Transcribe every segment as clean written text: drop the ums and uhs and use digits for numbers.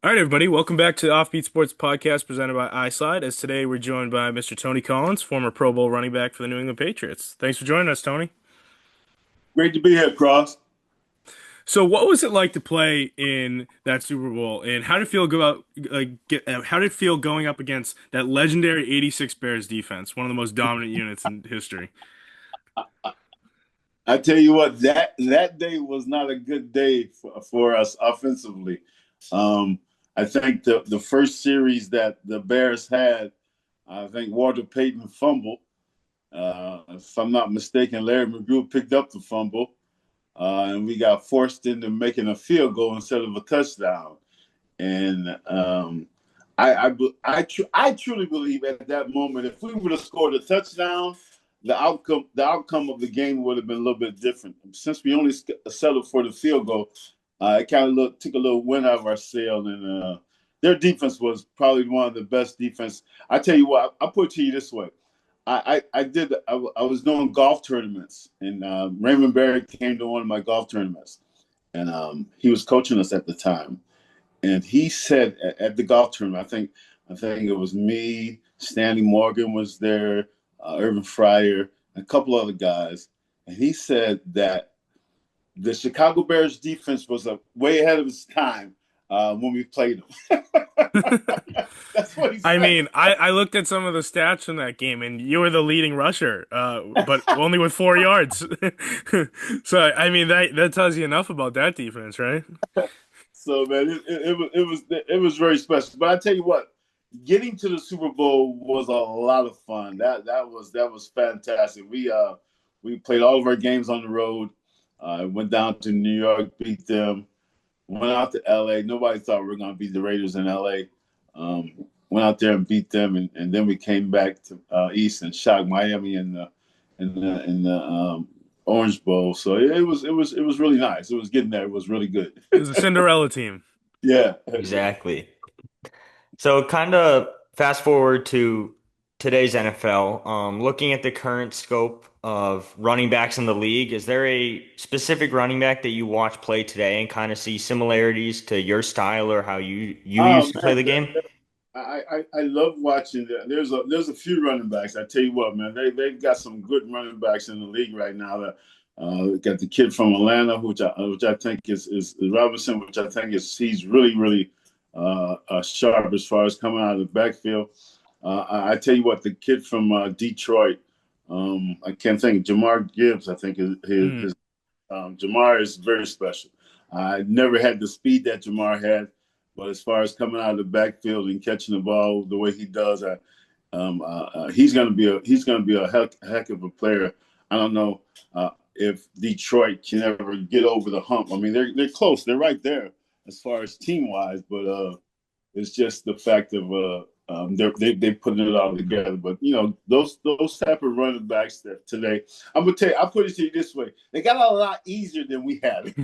All right, everybody, welcome back to the OffBeat Sports Podcast presented by iSlide. As today we're joined by Mr. Tony Collins, former Pro Bowl running back for the New England Patriots. Thanks for joining us, Tony. Great to be here, Cross. So, what was it like to play in that Super Bowl, and how did it feel how did it feel going up against that legendary '86 Bears defense, one of the most dominant units in history? I tell you what, that day was not a good day for us offensively. Um, I think the first series that the Bears had, I think Walter Payton fumbled. If I'm not mistaken, Larry McGrew picked up the fumble, and we got forced into making a field goal instead of a touchdown. And I truly believe at that moment, if we would have scored a touchdown, the outcome of the game would have been a little bit different. Since we only settled for the field goal, it kind of took a little wind out of our sail, and their defense was probably one of the best defense. I tell you what, I'll put it to you this way: I was doing golf tournaments, and Raymond Barry came to one of my golf tournaments, and he was coaching us at the time, and he said at the golf tournament, I think it was me, Stanley Morgan was there, Irvin Fryer, and a couple other guys, and he said that the Chicago Bears defense was way ahead of its time when we played them. That's what he I said. mean, I looked at some of the stats from that game, and you were the leading rusher, but only with 4 yards. So, I mean, that tells you enough about that defense, right? So man, it was very special. But I tell you what, getting to the Super Bowl was a lot of fun. That was fantastic. We played all of our games on the road. Went down to New York, beat them. Went out to L.A. Nobody thought we were going to beat the Raiders in L.A. Went out there and beat them, and then we came back to East and shocked Miami in the Orange Bowl. So it was really nice. It was getting there. It was really good. It was a Cinderella team. Yeah. Exactly. So, kind of fast forward to today's NFL, looking at the current scope of running backs in the league, is there a specific running back that you watch play today and kind of see similarities to your style or how you Oh used to play man, the game? I love watching that. There's a few running backs. I tell you what, man, they've got some good running backs in the league right now. Got the kid from Atlanta, which I think is Robinson, which I think he's really sharp as far as coming out of the backfield. I tell you what, the kid from Detroit, I can't think, Jamar Gibbs, I think Mm. Jamar is very special. I never had the speed that Jamar had, but as far as coming out of the backfield and catching the ball the way he does, he's gonna be a heck of a player. I don't know if Detroit can ever get over the hump. I mean, they're close. They're right there as far as team wise, but it's just the fact of they putting it all together. But those type of running backs that today, I'm gonna tell you, I'll put it to you this way: they got a lot easier than we had.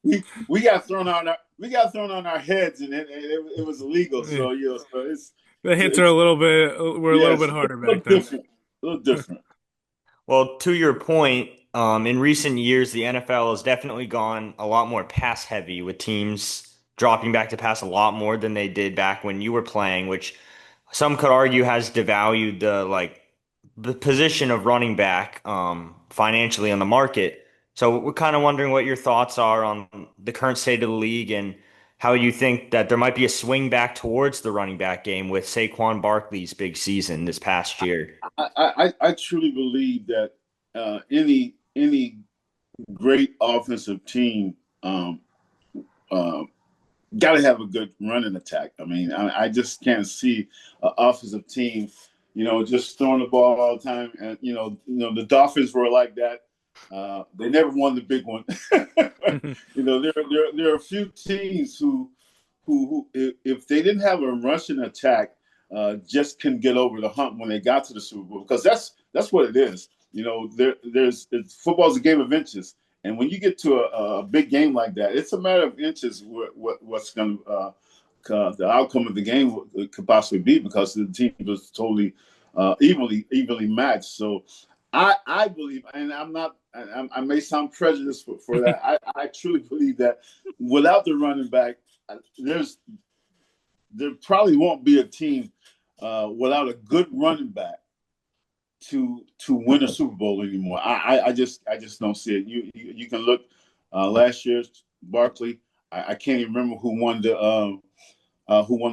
we got thrown on our heads, and it was illegal. Yeah. So so The hits are it's were a little bit yes, harder a back little then. different, a little different. Well, to your point, in recent years, the NFL has definitely gone a lot more pass heavy with teams dropping back to pass a lot more than they did back when you were playing, which some could argue has devalued the position of running back financially on the market. So we're kind of wondering what your thoughts are on the current state of the league and how you think that there might be a swing back towards the running back game with Saquon Barkley's big season this past year. I truly believe that any great offensive team uh, got to have a good running attack. I mean, I just can't see an offensive team, just throwing the ball all the time. And the Dolphins were like that. They never won the big one. There are a few teams who if they didn't have a rushing attack, just can get over the hump when they got to the Super Bowl, because that's what it is. Football's a game of inches, and when you get to a big game like that, it's a matter of inches what's going to the outcome of the game could possibly be, because the team was totally evenly matched. So I believe, and I may sound prejudiced for that. I truly believe that without the running back, there's there probably won't be a team without a good running back to win a Super Bowl anymore. I just don't see it. You can look last year's Barkley. I can't even remember who won the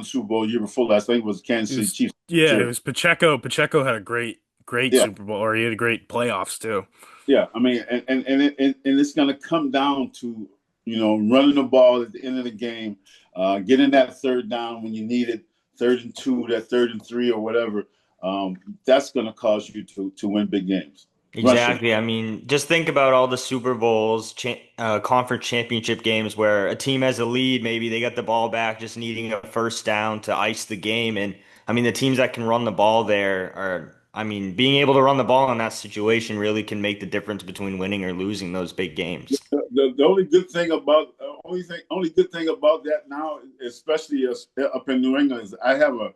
Super Bowl the year before last. I think it was Kansas City Chiefs. Yeah, it was Pacheco. Pacheco had a great Yeah, Super Bowl, or he had a great playoffs too. yeah. I mean, and it's going to come down to running the ball at the end of the game, getting that third down when you need it, 3rd and 2, that 3rd and 3 or whatever. That's going to cause you to win big games. Rushing. Exactly. I mean, just think about all the Super Bowls, conference championship games where a team has a lead, maybe they get the ball back, just needing a first down to ice the game. And I mean, the teams that can run the ball there are, I mean, being able to run the ball in that situation really can make the difference between winning or losing those big games. The only good thing about only good thing about that now, especially up in New England, is I have a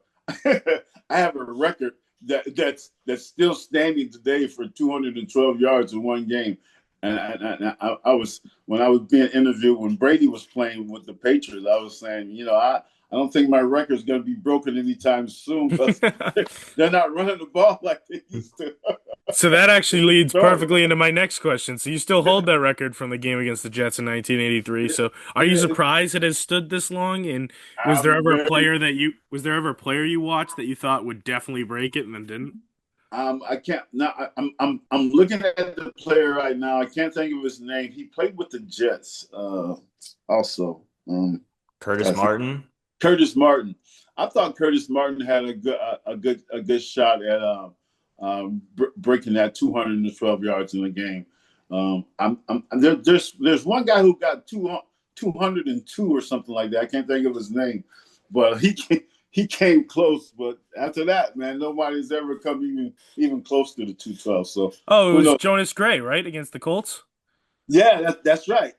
I have a record that's still standing today for 212 yards in one game. And I was when I was being interviewed when Brady was playing with the Patriots, I was saying, I don't think my record is going to be broken anytime soon because they're not running the ball like they used to. So that actually leads Sorry. perfectly into my next question. So you still hold that record from the game against the Jets in 1983. So are you Yeah, surprised it has stood this long? And I'm very. was there ever a player you watched that you thought would definitely break it and then didn't? I can't. Now I'm looking at the player right now. I can't think of his name. He played with the Jets. Also, Curtis gosh, Martin. Curtis Martin. I thought Curtis Martin had a good shot at breaking that 212 yards in a game. There's one guy who got 202 or something like that. I can't think of his name, but he came close. But after that, man, nobody's ever come even close to the 212. So Oh, it who was knows? Jonas Gray, right, against the Colts. Yeah, that's right.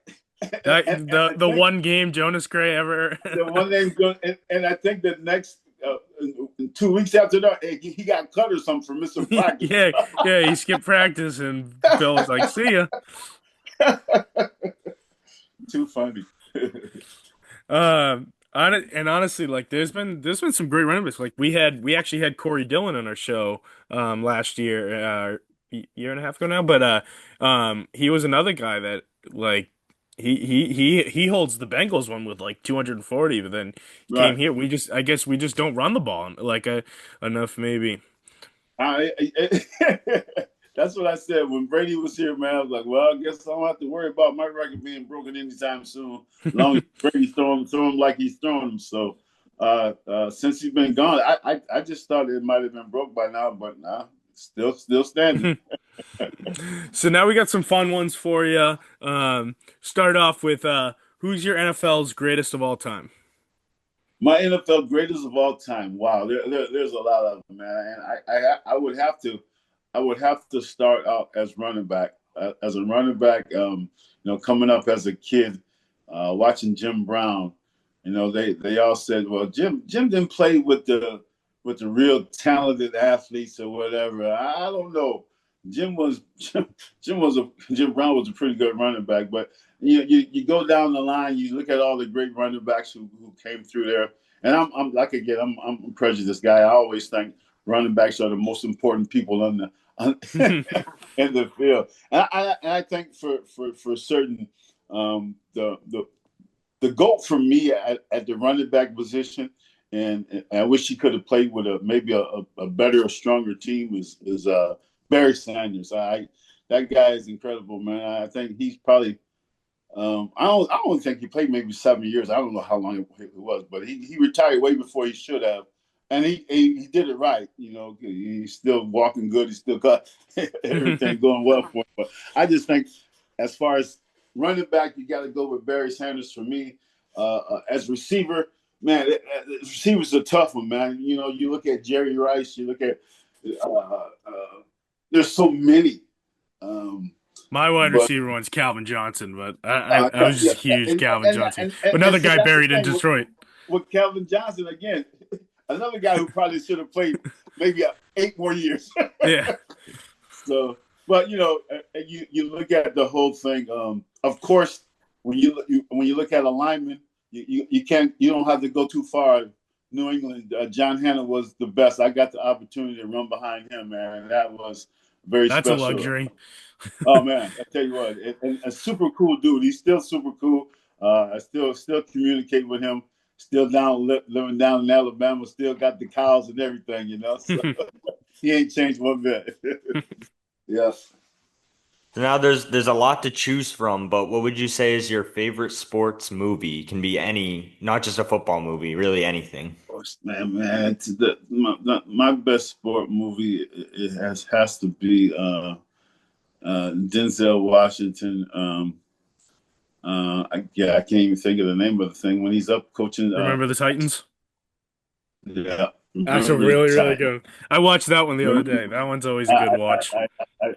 That And I the think one game Jonas Gray ever. the one name's going, and I think the next 2 weeks after that, he got cut or something for missing practice. Yeah, yeah, he skipped practice and Bill was like, "See ya." Too funny. And honestly, like there's been some great running backs. Like we actually had Corey Dillon on our show last year, year and a half ago now. But he was another guy that like he holds the Bengals one with like 240. But then he came Right. here. I guess we just don't run the ball like enough maybe. I, that's what I said when Brady was here, man. I was like, well, I guess I don't have to worry about my record being broken anytime soon, as long as Brady's throwing him like he's throwing them. So since he's been gone, I just thought it might have been broke by now, but nah, still standing. So now we got some fun ones for you. Start off with who's your NFL's greatest of all time? My NFL greatest of all time. Wow, there's a lot of them, man. And I would have to start out as running back. As a running back, coming up as a kid, watching Jim Brown. They all said, well, Jim didn't play with the real talented athletes or whatever. I don't know. Jim Brown was a pretty good running back, but you go down the line, you look at all the great running backs who came through there, and I'm like again, I'm a prejudiced guy. I always think running backs are the most important people in the field, and I think for certain, the GOAT for me at the running back position, and I wish he could have played with maybe a better or stronger team is Barry Sanders. That guy is incredible, man. I think he's probably I don't think he played maybe 7 years. I don't know how long it was, but he retired way before he should have, and he did it right. He's still walking good. He's still got everything going well for him. But I just think as far as running back, you got to go with Barry Sanders for me. As receiver, man, receivers are tough one, man. You look at Jerry Rice. You look at there's so many. My wide But receiver one's Calvin Johnson, but I was just yeah, a huge Calvin Johnson. and Another see guy that's the buried in thing Detroit. with Calvin Johnson again. Another guy who probably should have played maybe 8 more years. Yeah. So, but you look at the whole thing. Of course, when you look at a lineman, you don't have to go too far. New England, John Hannah was the best. I got the opportunity to run behind him, man, and that was very That's a special. luxury. Oh man, I tell you what, and a super cool dude. He's still super cool. I still communicate with him. Still living down in Alabama. Still got the cows and everything, you know. So he ain't changed one bit. Yes. So now there's a lot to choose from, but what would you say is your favorite sports movie? It can be any, not just a football movie, really anything. Man, it's my best sport movie it has to be Denzel Washington. I can't even think of the name of the thing when he's up coaching. Remember the Titans? Yeah, That's a remember the really, really time. good. I watched that one the other Remember, day. That one's always a good watch.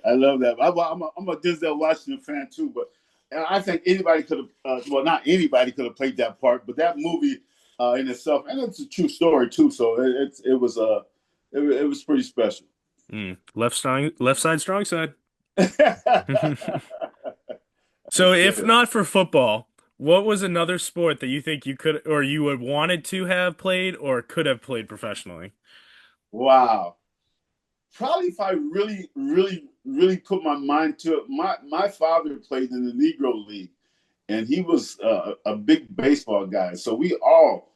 I love that. I'm a Denzel Washington fan too, but I think anybody could have. Well, not anybody could have played that part, but that movie in itself, and it's a true story too. So it was pretty special. Left side, strong side. So, That's if it. not for football, what was another sport that you think you could or you would wanted to have played or could have played professionally? Wow. Probably if I really put my mind to it. My father played in the Negro League, and he was a big baseball guy. So all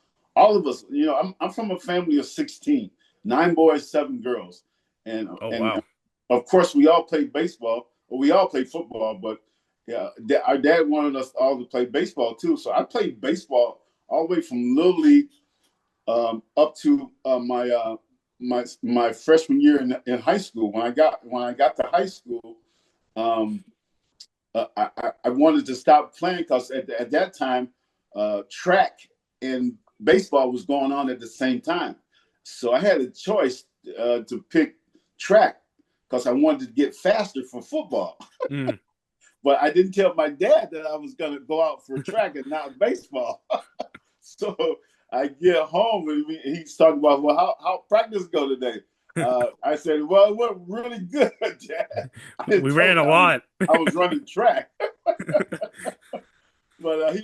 of us, I'm from a family of 16, 9 boys, 7 girls, Oh, and wow. of course we all played baseball. Or we all played football, but yeah, our dad wanted us all to play baseball too. So I played baseball all the way from little league up to my freshman year in high school. When I got to high school, um, I wanted to stop playing because at that time, track and baseball was going on at the same time. So I had a choice to pick track because I wanted to get faster for football. Mm. But I didn't tell my dad that I was going to go out for track and not baseball. So I get home and he's talking about, well, how practice go today? I said, well, it went really good, Dad. I didn't We tell ran him a lot. I was running track. But I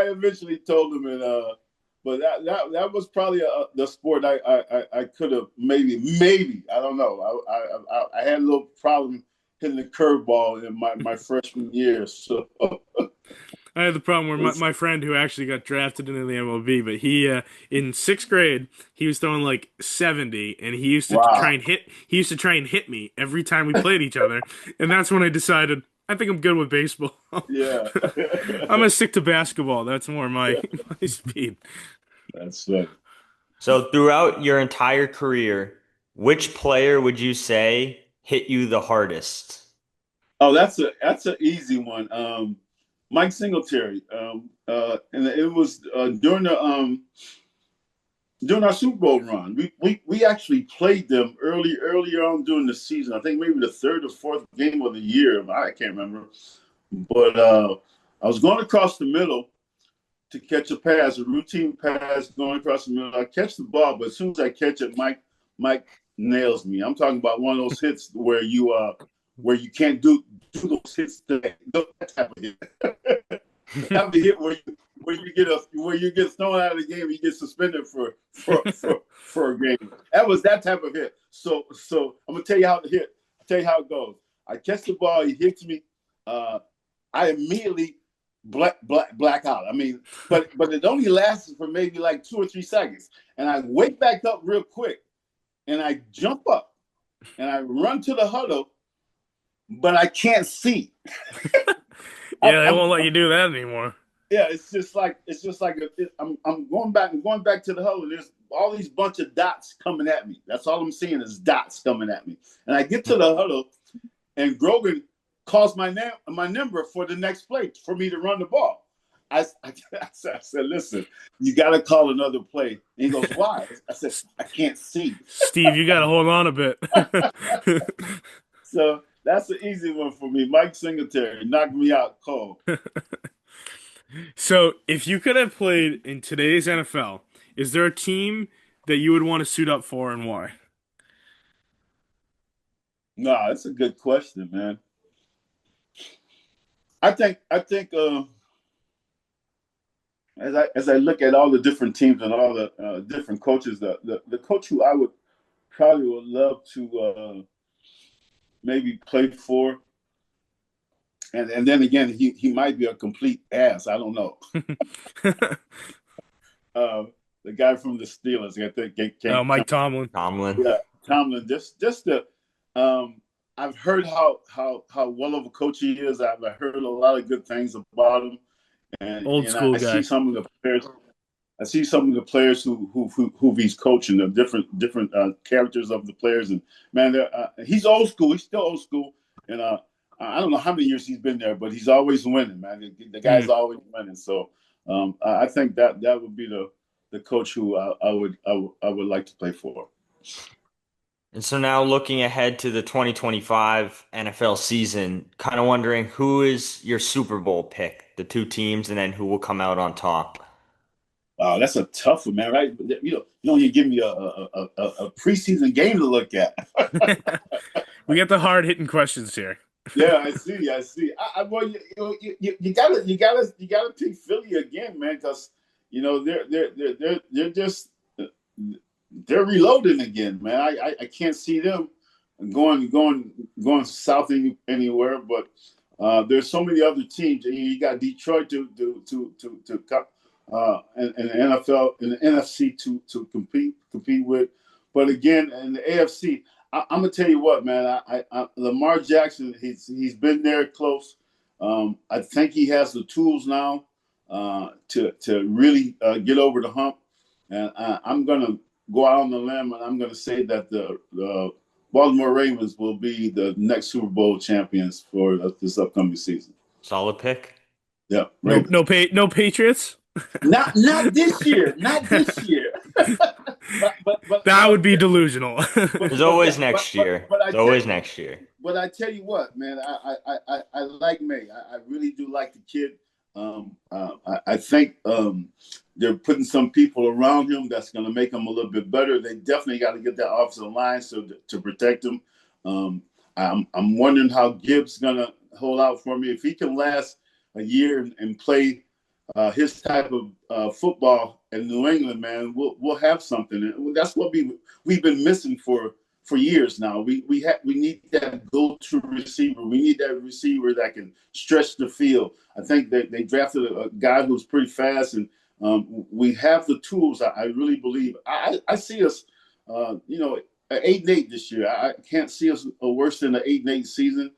eventually told him, and but that was probably the sport I could have maybe I don't know. I had a little problem hitting the curveball in my freshman year, so I had the problem where my friend who actually got drafted into the MLB, but in sixth grade he was throwing like 70, and wow, he used to try and hit me every time we played each other, and that's when I decided I think I'm good with baseball. yeah, I'm gonna stick to basketball. That's more my my speed. that's funny. So throughout your entire career, which player would you say hit you the hardest? Oh, that's an easy one. Mike Singletary, and it was during our Super Bowl run. We actually played them earlier on during the season. I think maybe the third or fourth game of the year. I can't remember. But I was going across the middle to catch a pass, a routine pass going across the middle. I catch the ball, but as soon as I catch it, Mike nails me. I'm talking about one of those hits where you can't do those hits today. That type of hit. That type of hit where you get thrown out of the game, you get suspended for a game. That was that type of hit. So I'm gonna tell you how the hit. I'll tell you how it goes. I catch the ball, he hits me. I immediately black out. I mean, but it only lasted for maybe like 2 or 3 seconds, and I wake back up real quick, and I jump up, and I run to the huddle, but I can't see. Yeah, they I'm won't let you do that anymore. yeah, I'm going back to the huddle. And there's all these bunch of dots coming at me. That's all I'm seeing is dots coming at me. And I get to the huddle, and Grogan calls my number for the next play for me to run the ball. I said, listen, you got to call another play. And he goes, why? I said, I can't see. Steve, you gotta hold on a bit. So that's an easy one for me. Mike Singletary knocked me out cold. So, if you could have played in today's NFL, is there a team that you would want to suit up for and why? No, that's a good question, man. I think as I look at all the different teams and all the different coaches, the coach who I would probably would love to maybe play for, and then again he might be a complete ass. I don't know. Uh, the guy from the Steelers, I think, Oh, can't Mike Tomlin. Tomlin. yeah, Tomlin. Just the I've heard how well of a coach he is. I've heard a lot of good things about him, and Old school I see guy. some of the players. I see some of the players who he's coaching, the different characters of the players, and man, he's old school. He's still old school, and I don't know how many years he's been there, but he's always winning, man. The guy's Mm. always winning. So I think that would be the coach who I would like to play for. And so now looking ahead to the 2025 NFL season, kind of wondering who is your Super Bowl pick, the two teams, and then who will come out on top. That's a tough one, man. Right? You don't even give me a preseason game to look at. We get the hard hitting questions here. Yeah, I see. I see. Well, you gotta pick Philly again, man, because they're just they're reloading again, man. I can't see them going south anywhere, but there's so many other teams. You got Detroit in the NFL in the NFC to compete with, but again in the AFC. I'm gonna tell you what, man. Lamar Jackson, he's been there close. I think he has the tools now to really get over the hump, and I'm gonna go out on the limb and I'm gonna say that the Baltimore Ravens will be the next Super Bowl champions for this upcoming season. Solid pick. Yeah, No, Ravens. no Patriots. Not this year, not this year. That would be delusional. There's always next but year. but I There's tell always you, next year. but I tell you what, man, I like May. I really do like the kid. I think they're putting some people around him that's going to make him a little bit better. They definitely got to get that offensive line to protect him. I'm wondering how Gibbs going to hold out for me if he can last a year and play his type of football in New England, man. We'll have something. And that's what we've been missing for years now. We need that go-to receiver. We need that receiver that can stretch the field. I think that they drafted a guy who's pretty fast, and we have the tools. I really believe. I see us, 8-8 this year. I can't see us worse than an 8-8 season.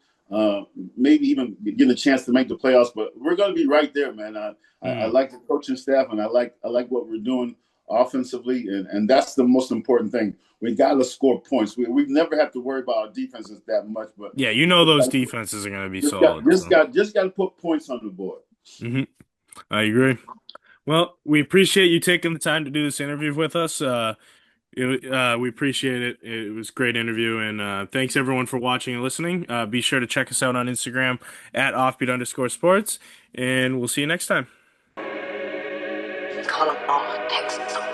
Maybe even getting a chance to make the playoffs, but we're going to be right there, man. I Mm. like the coaching staff, and I like what we're doing offensively, and that's the most important thing. We got to score points. We never have to worry about our defenses that much, but Yeah, those defenses are going to be just got solid. just So. got just got to put points on the board. Hmm. I agree. Well, we appreciate you taking the time to do this interview with us. We appreciate it. It was a great interview, and thanks everyone for watching and listening. Be sure to check us out on Instagram at offbeat_sports, and we'll see you next time. Call them all Texas.